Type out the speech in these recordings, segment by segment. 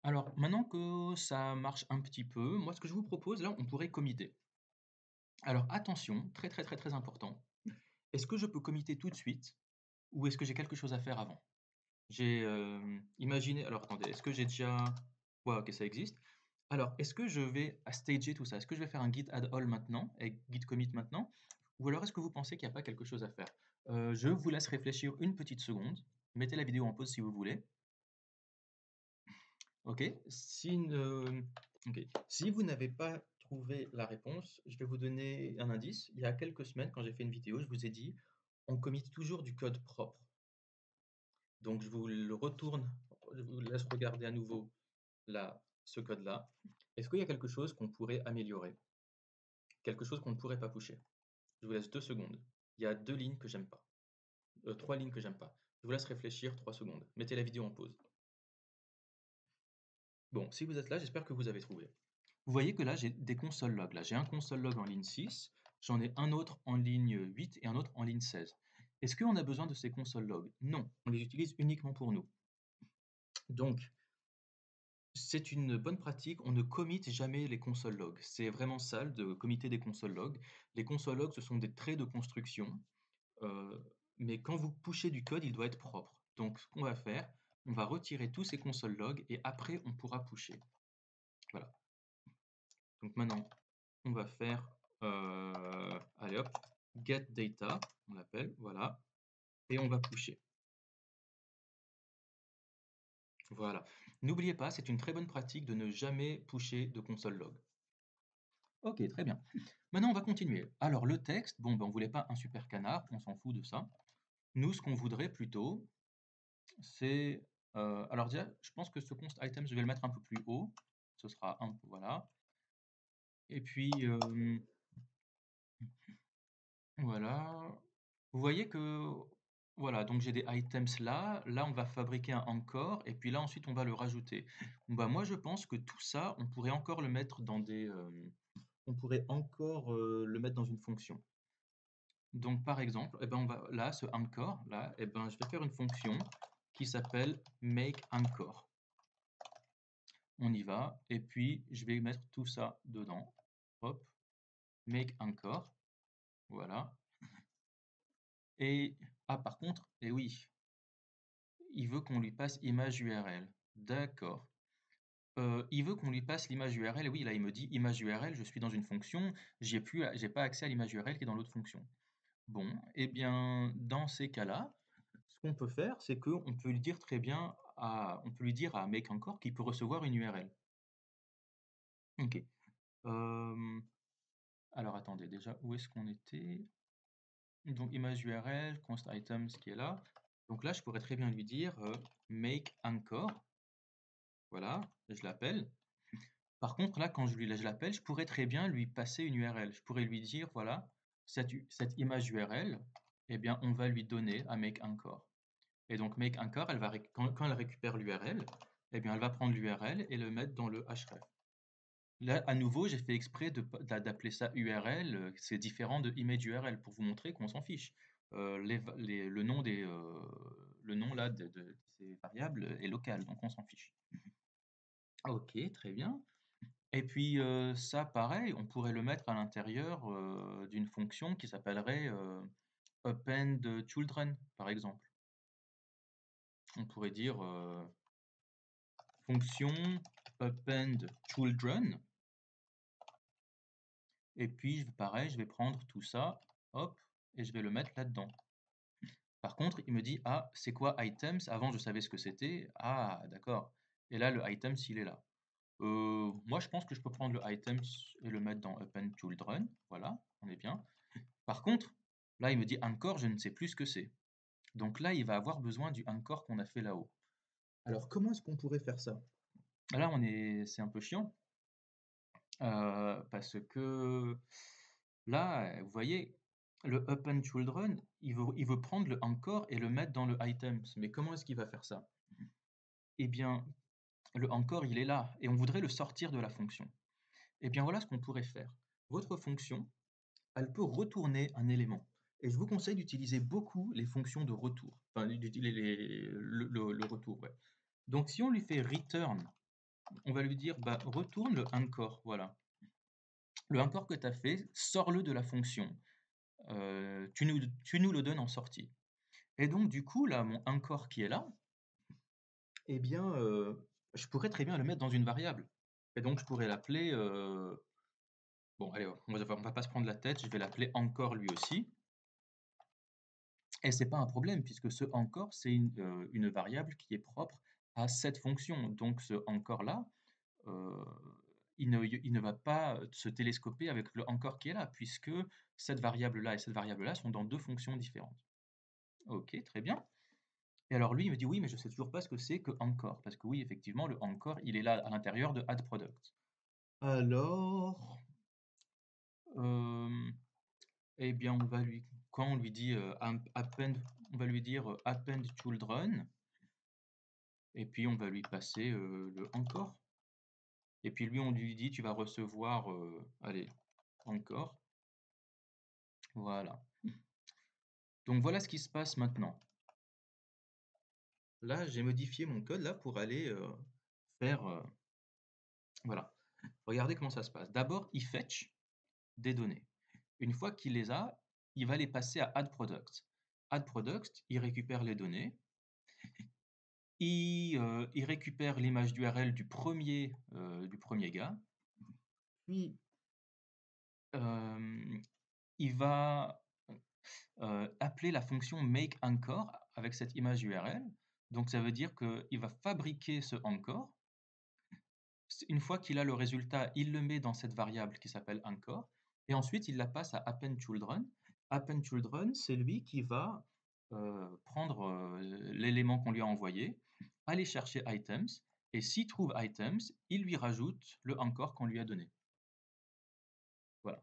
Alors, maintenant que ça marche un petit peu, moi, ce que je vous propose, là, on pourrait committer. Alors, attention, très, très, très, très important. Est-ce que je peux committer tout de suite ou est-ce que j'ai quelque chose à faire avant? J'ai imaginé, alors attendez, est-ce que j'ai déjà... Ouais, ok, ça existe. Alors, est-ce que je vais stager tout ça? Est-ce que je vais faire un git add all maintenant et git commit maintenant? Ou alors est-ce que vous pensez qu'il n'y a pas quelque chose à faire? Je vous laisse réfléchir une petite seconde. Mettez la vidéo en pause si vous voulez. Ok. Ok. Si vous n'avez pas trouvé la réponse, je vais vous donner un indice. Il y a quelques semaines, quand j'ai fait une vidéo, je vous ai dit, on commit toujours du code propre. Donc, je vous le retourne, je vous laisse regarder à nouveau là, ce code-là. Est-ce qu'il y a quelque chose qu'on pourrait améliorer? Quelque chose qu'on ne pourrait pas pusher? Je vous laisse 2 secondes. Il y a 2 lignes que j'aime pas. 3 lignes que j'aime pas. Je vous laisse réfléchir 3 secondes. Mettez la vidéo en pause. Bon, si vous êtes là, j'espère que vous avez trouvé. Vous voyez que là, j'ai des console logs. Là, j'ai un console log en ligne 6, j'en ai un autre en ligne 8 et un autre en ligne 16. Est-ce qu'on a besoin de ces console logs? Non, on les utilise uniquement pour nous. Donc, c'est une bonne pratique, on ne commit jamais les console logs. C'est vraiment sale de committer des console logs. Les console logs, ce sont des traits de construction, euh, mais quand vous pushez du code, il doit être propre. Donc, ce qu'on va faire, on va retirer tous ces console logs et après, on pourra pusher. Voilà. Donc maintenant, on va faire, allez hop, get data, on l'appelle, voilà, et on va pusher. Voilà. N'oubliez pas, c'est une très bonne pratique de ne jamais pusher de console log. Ok, très bien. Maintenant, on va continuer. Alors, le texte, bon, ben, on voulait pas un super canard, on s'en fout de ça. Nous, ce qu'on voudrait plutôt, c'est... alors déjà, je pense que ce const item, je vais le mettre un peu plus haut. Ce sera un peu, voilà. Et puis, voilà. Vous voyez que, voilà, donc j'ai des items là. Là, on va fabriquer un encore. Et puis là, ensuite, on va le rajouter. Bon, bah, moi, je pense que tout ça, on pourrait encore le mettre dans des... on pourrait encore le mettre dans une fonction. Donc, par exemple, eh ben, on va, là, ce encore, là, eh ben, je vais faire une fonction qui s'appelle make encore. On y va. Et puis, je vais mettre tout ça dedans. Hop, make encore. Voilà. Et, ah, par contre, et oui, il veut qu'on lui passe image URL. D'accord. Il veut qu'on lui passe l'image URL. Oui, là, il me dit image URL, je suis dans une fonction, j'ai pas accès à l'image URL qui est dans l'autre fonction. Bon, eh bien, dans ces cas-là, ce qu'on peut faire, c'est qu'on peut lui dire très bien on peut lui dire à make encore qu'il peut recevoir une URL. Ok. Euh, alors attendez, déjà, où est-ce qu'on était? Donc image URL, const items qui est là. Donc là, je pourrais très bien lui dire make encore. Voilà, je l'appelle. Par contre, là, quand je l'appelle, je pourrais très bien lui passer une URL. Je pourrais lui dire, voilà, cette image URL, eh bien, on va lui donner à make encore. Et donc, make encore, quand elle récupère l'URL, eh bien, elle va prendre l'URL et le mettre dans le href. Là, à nouveau, j'ai fait exprès d'appeler ça URL. C'est différent de image URL pour vous montrer qu'on s'en fiche. Le nom là de ces variables est local, donc on s'en fiche. Ok, très bien. Et puis ça, pareil, on pourrait le mettre à l'intérieur d'une fonction qui s'appellerait append children, par exemple. On pourrait dire fonction append children. Et puis, pareil, je vais prendre tout ça, hop, et je vais le mettre là-dedans. Par contre, il me dit, ah, c'est quoi items? Avant, je savais ce que c'était. Ah, d'accord. Et là, le items, il est là. Moi, je pense que je peux prendre le items et le mettre dans append children. Voilà, on est bien. Par contre, là, il me dit encore, je ne sais plus ce que c'est. Donc là, il va avoir besoin du encore qu'on a fait là-haut. Alors, comment est-ce qu'on pourrait faire ça? Là, c'est un peu chiant parce que là, vous voyez, le open children, il veut prendre le encore et le mettre dans le items. Mais comment est-ce qu'il va faire ça? Eh bien, le encore, il est là et on voudrait le sortir de la fonction. Eh bien, voilà ce qu'on pourrait faire. Votre fonction, elle peut retourner un élément. Et je vous conseille d'utiliser beaucoup les fonctions de retour. Enfin, le retour, ouais. Donc, si on lui fait return on va lui dire: «Bah, retourne le encore», voilà. Le encore que tu as fait, sors-le de la fonction, tu nous le donnes en sortie et donc du coup, là, mon encore qui est là, eh bien, je pourrais très bien le mettre dans une variable et donc je pourrais l'appeler, bon allez, on va pas se prendre la tête, je vais l'appeler encore lui aussi et c'est pas un problème puisque ce encore, c'est une variable qui est propre à cette fonction. Donc ce encore là, heu, il ne va pas se télescoper avec le encore qui est là puisque cette variable là et cette variable là sont dans 2 fonctions différentes. OK, très bien et alors lui, il me dit: «Oui, mais je sais toujours pas ce que c'est que encore» parce que oui, effectivement, le encore, il est là à l'intérieur de add product. Alors, hem, eh bien, quand on lui dit, append, on va lui dire, append children et puis on va lui passer, le encore et puis lui, on lui dit: «Tu vas recevoir, allez, encore». Voilà. Donc voilà ce qui se passe maintenant. Là, j'ai modifié mon code là pour aller, faire, voilà. Regardez comment ça se passe. D'abord, il fetch des données. Une fois qu'il les a, il va les passer à add product. Add product, il récupère les données, il récupère l'image d'URL du premier gars, puis, il va, appeler la fonction make encore avec cette image URL. Donc ça veut dire qu'il va fabriquer ce encore. Une fois qu'il a le résultat, il le met dans cette variable qui s'appelle encore et ensuite il la passe à append children. Append children, c'est lui qui va, prendre, l'élément qu'on lui a envoyé, aller chercher items et s'il trouve items, il lui rajoute le encore qu'on lui a donné. Voilà.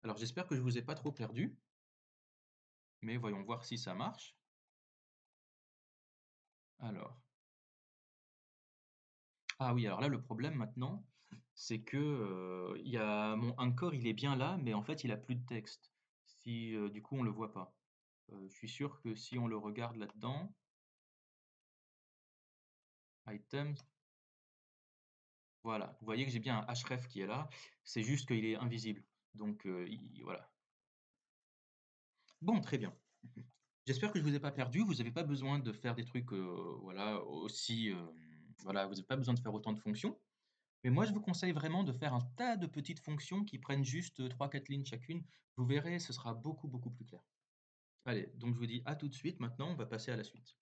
Alors j'espère que je vous ai pas trop perdu, mais voyons voir si ça marche. Alors, ah oui, alors là, le problème maintenant, c'est que, il y a mon encore, il est bien là, mais en fait, il a plus de texte. Si, du coup, on le voit pas. Je suis sûr que si on le regarde là-dedans, items, voilà. Vous voyez que j'ai bien un href qui est là, c'est juste qu'il est invisible. Donc, voilà. Bon, très bien. J'espère que je vous ai pas perdu. Vous avez pas besoin de faire des trucs, voilà, aussi, voilà, vous avez pas besoin de faire autant de fonctions. Mais moi, je vous conseille vraiment de faire un tas de petites fonctions qui prennent juste 3-4 lignes chacune. Vous verrez, ce sera beaucoup, beaucoup plus clair. Allez, donc je vous dis à tout de suite. Maintenant, on va passer à la suite.